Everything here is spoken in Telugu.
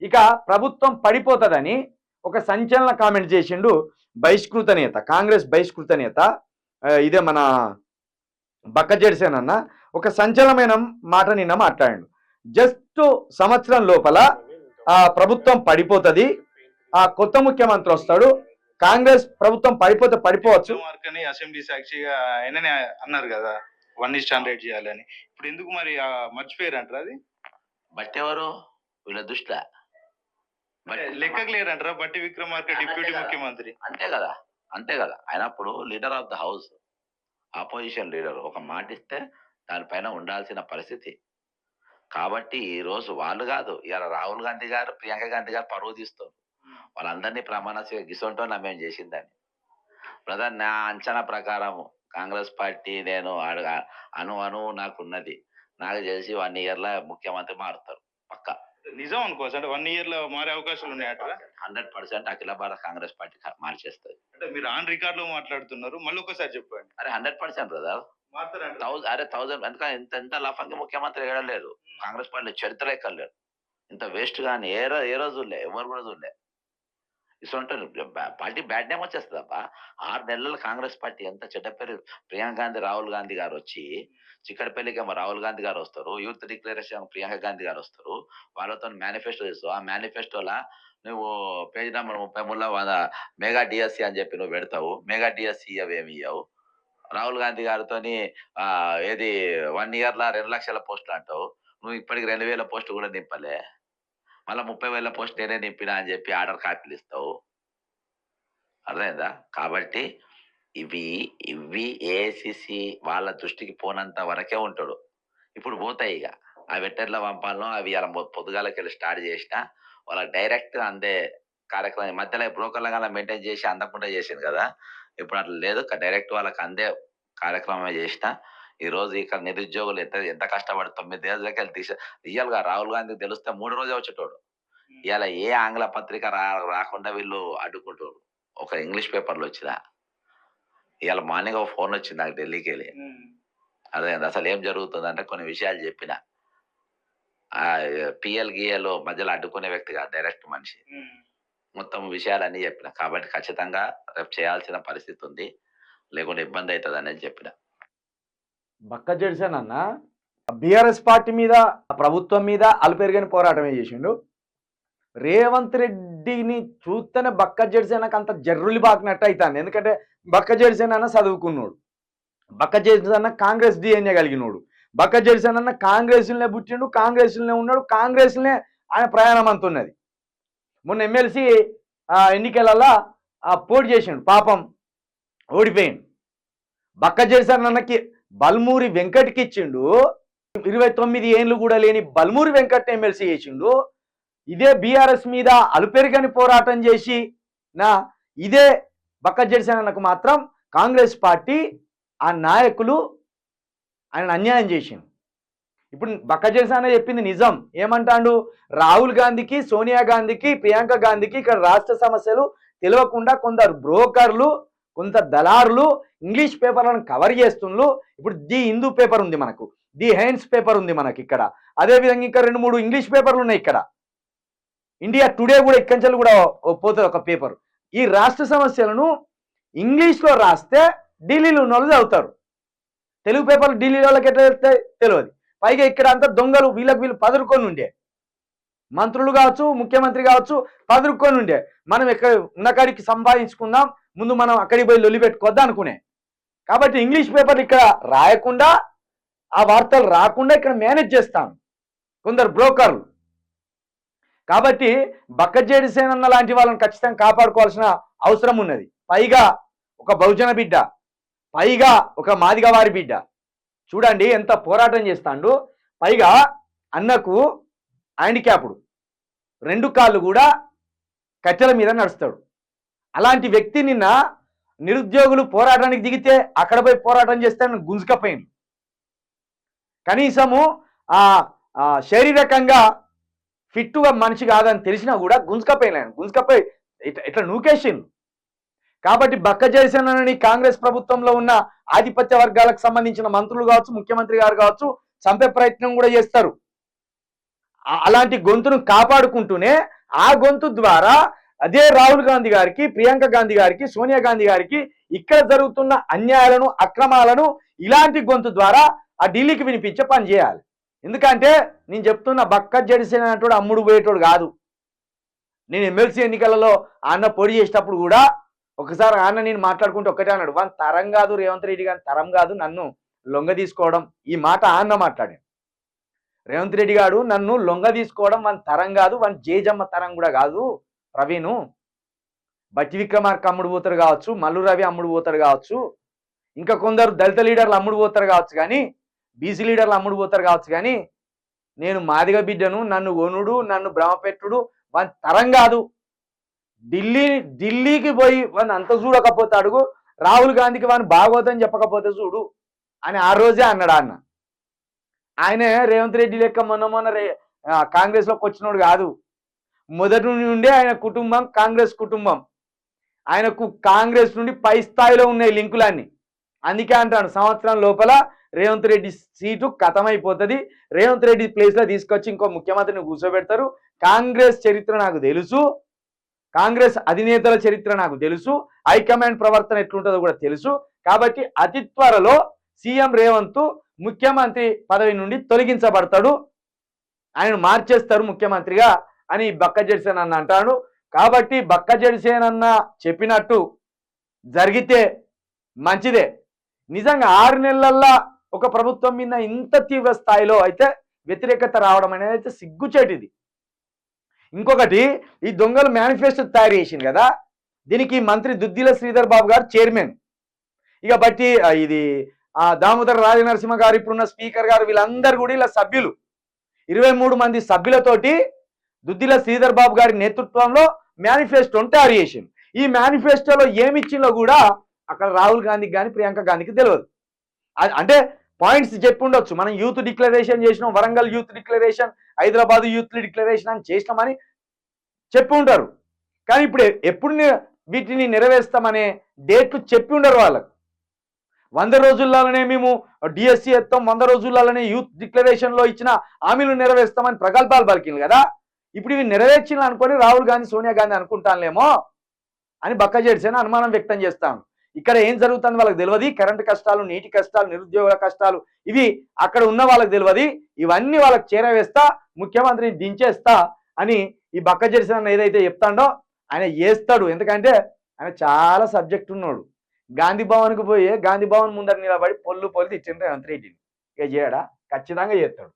ఇక ప్రభుత్వం పడిపోతుందని ఒక సంచలన కామెంట్ చేసిండు బహిష్కృత నేత, కాంగ్రెస్ బహిష్కృత నేత, ఇదే మన బక్కజెడిసేనన్న ఒక సంచలనమైన మాట నిన్న మాట్లాడాడు. జస్ట్ సంవత్సరం లోపల ప్రభుత్వం పడిపోతుంది, కొత్త ముఖ్యమంత్రి వస్తాడు, కాంగ్రెస్ ప్రభుత్వం పడిపోవచ్చు అసెంబ్లీ సాక్షిగా ఆయననే అన్నారు కదా 1:100 చేయాలని. ఇప్పుడు ఎందుకు మరి మర్చిపోయారు అంటారు? అది బట్టి ఎవరు వీళ్ళ దృష్టిలో లెక్కకు లేరంటారా? బట్టి విక్రమార్క డిప్యూటీ ముఖ్యమంత్రి అంతే కదా. అయినప్పుడు leader of the house, opposition leader ఒక మాట ఇస్తే దానిపైన ఉండాల్సిన పరిస్థితి. కాబట్టి ఈ రోజు వాళ్ళు కాదు, ఇవాళ రాహుల్ గాంధీ గారు, ప్రియాంక గాంధీ గారు పరువు తీస్తారు. వాళ్ళందరినీ ప్రమాణ గిసొంటో మేము చేసిందని. బ్రదర్, నా అంచనా ప్రకారం కాంగ్రెస్ పార్టీ నేను అను నాకున్నది, నాకు తెలిసి 1 year లో ముఖ్యమంత్రి మారుతారు పక్కా. నిజం అనుకోవచ్చు అంటే 1 year లో మారే అవకాశాలు ఉన్నాయట. 100% అఖిల భారత కాంగ్రెస్ పార్టీ మార్చేస్తుంది. అంటే మీరు ఆన్ రికార్డ్ లో మాట్లాడుతున్నారు, మళ్ళీ ఒకసారి చెప్పండి. అరే 100% బ్రదర్. 1000 ఎందుకంటే ఇంత లఫంగా ముఖ్యమంత్రి వేయలేదు కాంగ్రెస్ పార్టీ చరిత్ర ఎక్కర్లేదు. ఇంత వేస్ట్ గానీ ఏ రోజులే ఎవరు కూడా చూడలే. ఇటువంటి పార్టీ బ్యాడ్ నేమ్ వచ్చేస్తుంది అబ్బా. 6 నెలలు కాంగ్రెస్ పార్టీ ఎంత చెడ్డ పేరు. ప్రియాంక గాంధీ, రాహుల్ గాంధీ గారు వచ్చి చిక్కడపల్లికి రాహుల్ గాంధీ గారు వస్తారు, యూత్ డిక్లరేషన్ ప్రియాంక గాంధీ గారు వస్తారు, వాళ్ళతో మేనిఫెస్టో చేస్తావు. ఆ మేనిఫెస్టోలా నువ్వు పేజ్ నెంబర్ 33 మెగా డిఎస్సి అని చెప్పి నువ్వు పెడతావు. మెగా డిఎస్సి అవేమి ఇవ్వవు. రాహుల్ గాంధీ గారితో ఏది 1 year లో 2 లక్షల పోస్టులు అంటావు. నువ్వు ఇప్పటికి 2000 పోస్టు కూడా నింపలే. మళ్ళీ 30,000 పోస్ట్ నేనే నింపినా అని చెప్పి ఆర్డర్ కాపీలు ఇస్తావు. అర్థమైందా? కాబట్టి ఇవి ఏఐసిసి వాళ్ళ దృష్టికి పోనంత వరకే ఉంటాడు. ఇప్పుడు పోతాయి ఇక ఆ వెట్టర్ల పంపాలను. అవి అలా పొద్దుగాలకి వెళ్ళి స్టార్ట్ చేసినా వాళ్ళకి డైరెక్ట్ అందే కార్యక్రమం. మధ్యలో బ్రోకర్లుగా మెయింటైన్ చేసి అందకుండా చేసింది కదా. ఇప్పుడు అట్లా లేదు, డైరెక్ట్ వాళ్ళకి అందే కార్యక్రమమే చేసిన. ఈ రోజు ఇక్కడ నిరుద్యోగులు ఎంత కష్టపడి 9 ఏళ్ళకి వెళ్ళి రియల్ గా రాహుల్ గాంధీ తెలిస్తే 3 రోజే వచ్చేటోడు. ఇవాళ ఏ ఆంగ్ల పత్రిక రాకుండా వీళ్ళు అడ్డుకుంటారు. ఒక ఇంగ్లీష్ పేపర్లు వచ్చినా ఇవాళ మార్నింగ్ ఒక ఫోన్ వచ్చింది నాకు ఢిల్లీకి వెళ్ళి. అదే అసలు ఏం జరుగుతుందంటే కొన్ని విషయాలు చెప్పిన. పిఎల్ గిఎల్ మధ్యలో అడ్డుకునే వ్యక్తి కాదు, డైరెక్ట్ మనిషి. మొత్తం విషయాలన్నీ చెప్పిన. కాబట్టి ఖచ్చితంగా రేపు చేయాల్సిన పరిస్థితి ఉంది, లేకుంటే ఇబ్బంది అవుతుంది అనేది చెప్పిన. బక్కజెడిసేనన్న బీఆర్ఎస్ పార్టీ మీద, ప్రభుత్వం మీద అలుపెరుగని పోరాటమే చేసిండు. రేవంత్ రెడ్డిని చూస్తేనే బక్కజెడిసేనకు అంత జర్రులు బాకినట్టు అవుతాను. ఎందుకంటే బక్కజెడిసేనన్న చదువుకున్నాడు, బక్కజెడిసేనన్న కాంగ్రెస్ డిఎన్ఏ కలిగినోడు, బక్కజెడిసేనన్న కాంగ్రెస్లోనే పుట్టిండు, కాంగ్రెస్లోనే ఉన్నాడు, కాంగ్రెస్లోనే ఆయన ప్రయాణం అంతున్నది. మొన్న ఎమ్మెల్సీ ఎన్నికలలో పోటీ చేసిండు, పాపం ఓడిపోయిండు. బక్కజెడిసేనన్నకి బల్మూరి వెంకట్కి ఇచ్చిండు. 29 ఏళ్ళు కూడా లేని బల్మూరి వెంకట్ ఎమ్మెల్సీ చేసిండు. ఇదే బీఆర్ఎస్ మీద అలుపెరుగని పోరాటం చేసి ఇదే బక్కజెడిసేనన్నకు మాత్రం కాంగ్రెస్ పార్టీ ఆ నాయకులు ఆయన అన్యాయం చేసిండు. ఇప్పుడు బక్కజెడిసేన చెప్పింది నిజం. ఏమంటాడు? రాహుల్ గాంధీకి, సోనియా గాంధీకి, ప్రియాంక గాంధీకి ఇక్కడ రాష్ట్ర సమస్యలు తెలియకుండా కొందరు బ్రోకర్లు, కొంత దళారులు ఇంగ్లీష్ పేపర్లను కవర్ చేస్తుండ్రు. ఇప్పుడు ది హిందూ పేపర్ ఉంది మనకు, ది హైన్స్ పేపర్ ఉంది మనకి ఇక్కడ, అదేవిధంగా ఇంకా 2-3 ఇంగ్లీష్ పేపర్లు ఉన్నాయి ఇక్కడ. ఇండియా టుడే కూడా ఇక్కడి నుంచి కూడా పోతుంది ఒక పేపర్. ఈ రాష్ట్ర సమస్యలను ఇంగ్లీష్లో రాస్తే ఢిల్లీలో ఉన్న వాళ్ళు చదువుతారు. తెలుగు పేపర్లు ఢిల్లీ వాళ్ళకి ఎట్లా వెళ్తాయి తెలియదు. పైగా ఇక్కడ అంతా దొంగలు, వీళ్ళు పదురుకొని ఉండే మంత్రులు కావచ్చు, ముఖ్యమంత్రి కావచ్చు, పదురుకొని ఉండే. మనం ఎక్కడ ఉన్నకాడికి సంపాదించుకుందాం, ముందు మనం అక్కడికి పోయి లొల్లి పెట్టుకోద్దాం అనుకునే. కాబట్టి ఇంగ్లీష్ పేపర్లు ఇక్కడ రాయకుండా, ఆ వార్తలు రాకుండా ఇక్కడ మేనేజ్ చేస్తాను కొందరు బ్రోకర్లు. కాబట్టి బక్కజెడిసేనన్న లాంటి వాళ్ళని ఖచ్చితంగా కాపాడుకోవాల్సిన అవసరం ఉన్నది. పైగా ఒక బహుజన బిడ్డ, పైగా ఒక మాదిగవారి బిడ్డ. చూడండి ఎంత పోరాటం చేస్తాడు. పైగా అన్నకు హ్యాండిక్యాప్డ్, 2 కాళ్ళు కూడా కట్టెల మీద నడుస్తాడు. అలాంటి వ్యక్తి నిన్న నిరుద్యోగులు పోరాటానికి దిగితే అక్కడ పోయి పోరాటం చేస్తే గుంజుకపోయింది. కనీసము శారీరకంగా ఫిట్టుగా మనిషి కాదని తెలిసినా కూడా గుంజుకపోయి ఇట్లా నూకేసిండు. కాబట్టి బక్కజెడిసేనని కాంగ్రెస్ ప్రభుత్వంలో ఉన్న ఆధిపత్య వర్గాలకు సంబంధించిన మంత్రులు కావచ్చు, ముఖ్యమంత్రి గారు కావచ్చు, చంపే ప్రయత్నం కూడా చేస్తారు. అలాంటి గొంతును కాపాడుకుంటూనే ఆ గొంతు ద్వారా అదే రాహుల్ గాంధీ గారికి, ప్రియాంక గాంధీ గారికి, సోనియా గాంధీ గారికి ఇక్కడ జరుగుతున్న అన్యాయాలను, అక్రమాలను ఇలాంటి గొంతు ద్వారా ఆ ఢిల్లీకి వినిపించే పని చేయాలి. ఎందుకంటే నేను చెప్తున్న బక్క జడిసిన అంటాడు అమ్ముడు పోయేటోడు కాదు. నేను ఎమ్మెల్సీ ఎన్నికలలో అన్న పొడి చేసేటప్పుడు కూడా ఒకసారి అన్న నేను మాట్లాడుకుంటే ఒక్కటే అన్నాడు, వన్ తరం కాదు రేవంత్ రెడ్డి గారి తరం కాదు నన్ను లొంగ తీసుకోవడం. ఈ మాట అన్న మాట్లాడాను. రేవంత్ రెడ్డి గారు నన్ను లొంగ తీసుకోవడం వన్ తరం కాదు, వన్ జేజమ్మ తరం కూడా కాదు ప్రవీణు. బట్టి విక్రమార్క అమ్ముడు పోతారు కావచ్చు, మల్లు రవి అమ్ముడు పోతారు కావచ్చు, ఇంకా కొందరు దళిత లీడర్లు అమ్ముడు పోతారు కావచ్చు, కానీ బీసీ లీడర్లు అమ్ముడు పోతారు కావచ్చు, కానీ నేను మాదిగ బిడ్డను, నన్ను ఒనుడు, నన్ను భ్రమపెట్టుడు వన్ తరం కాదు. ఢిల్లీకి పోయి వాడిని అంత చూడకపోతే అడుగు, రాహుల్ గాంధీకి వాడిని బాగోదని చెప్పకపోతే చూడు అని ఆ రోజే అన్నాడు అన్న. ఆయనే రేవంత్ రెడ్డి లెక్క మొన్న కాంగ్రెస్లోకి వచ్చినోడు కాదు. మొదటి నుండే ఆయన కుటుంబం కాంగ్రెస్ కుటుంబం. ఆయనకు కాంగ్రెస్ నుండి పై స్థాయిలో ఉన్నాయి లింకులన్నీ. అందుకే అంటాను సంవత్సరం లోపల రేవంత్ రెడ్డి సీటు ఖతమైపోతుంది. రేవంత్ రెడ్డి ప్లేస్లో తీసుకొచ్చి ఇంకో ముఖ్యమంత్రిని కూర్చోబెడతారు. కాంగ్రెస్ చరిత్ర నాకు తెలుసు, కాంగ్రెస్ అధినేతల చరిత్ర నాకు తెలుసు, హైకమాండ్ ప్రవర్తన ఎట్లుంటుందో కూడా తెలుసు. కాబట్టి అతి త్వరలో సీఎం రేవంత్ ముఖ్యమంత్రి పదవి నుండి తొలగించబడతాడు, ఆయన మార్చేస్తారు ముఖ్యమంత్రిగా అని బక్క జడిసేన్ అన్న అంటాడు. కాబట్టి బక్క జడిసేన్ అన్న చెప్పినట్టు జరిగితే మంచిదే. నిజంగా 6 నెలల్లో ఒక ప్రభుత్వం మీద ఇంత తీవ్ర స్థాయిలో అయితే వ్యతిరేకత రావడం అనేది అయితే సిగ్గుచేటిది. ఇంకొకటి, ఈ దొంగలు మేనిఫెస్టో తయారు చేసింది కదా, దీనికి మంత్రి దుద్దిల శ్రీధర్ బాబు గారు చైర్మన్. ఇక బట్టి ఇది దామోదర రాజనరసింహ గారు, ఇప్పుడున్న స్పీకర్ గారు, వీళ్ళందరూ కూడా ఇలా సభ్యులు 23 మంది సభ్యులతోటి దుద్దిల శ్రీధర్ బాబు గారి నేతృత్వంలో మేనిఫెస్టోని తయారు చేసింది. ఈ మేనిఫెస్టోలో ఏమిచ్చిందో కూడా అక్కడ రాహుల్ గాంధీకి కానీ ప్రియాంక గాంధీకి తెలియదు. అంటే పాయింట్స్ చెప్పి ఉండొచ్చు, మనం యూత్ డిక్లరేషన్ చేసినాం, Warangal youth declaration, Hyderabad youth declaration అని చేసినామని చెప్పి ఉంటారు. కానీ ఇప్పుడు ఎప్పుడు వీటిని నెరవేరుస్తామనే డేట్లు చెప్పి ఉండరు వాళ్ళకు. 100 రోజుల్లోనే మేము డిఎస్సి ఎత్తాం, 100 రోజుల్లోనే యూత్ డిక్లరేషన్లో ఇచ్చిన హామీలు నెరవేరుస్తామని ప్రగల్భాలు పలికింది కదా. ఇప్పుడు ఇవి నెరవేర్చిన అనుకొని రాహుల్ గాంధీ, సోనియా గాంధీ అనుకుంటానులేమో అని బక్క జడిసేన అనుమానం వ్యక్తం చేస్తాను. ఇక్కడ ఏం జరుగుతుంది వాళ్ళకి తెలియదు. కరెంటు కష్టాలు, నీటి కష్టాలు, నిరుద్యోగుల కష్టాలు ఇవి అక్కడ ఉన్న వాళ్ళకి తెలియదు. ఇవన్నీ వాళ్ళకి చేరవేస్తా, ముఖ్యమంత్రిని దించేస్తా అని ఈ బక్క జడిసేన ఏదైతే చెప్తాడో ఆయన చేస్తాడు. ఎందుకంటే ఆయన చాలా సబ్జెక్ట్ ఉన్నాడు. గాంధీ భవన్కి పోయి గాంధీ భవన్ ముందర నిలబడి పొల్లు తిట్టిండ్రు రేవంత్ రెడ్డిని. ఇక చేయడా? ఖచ్చితంగా చేస్తాడు.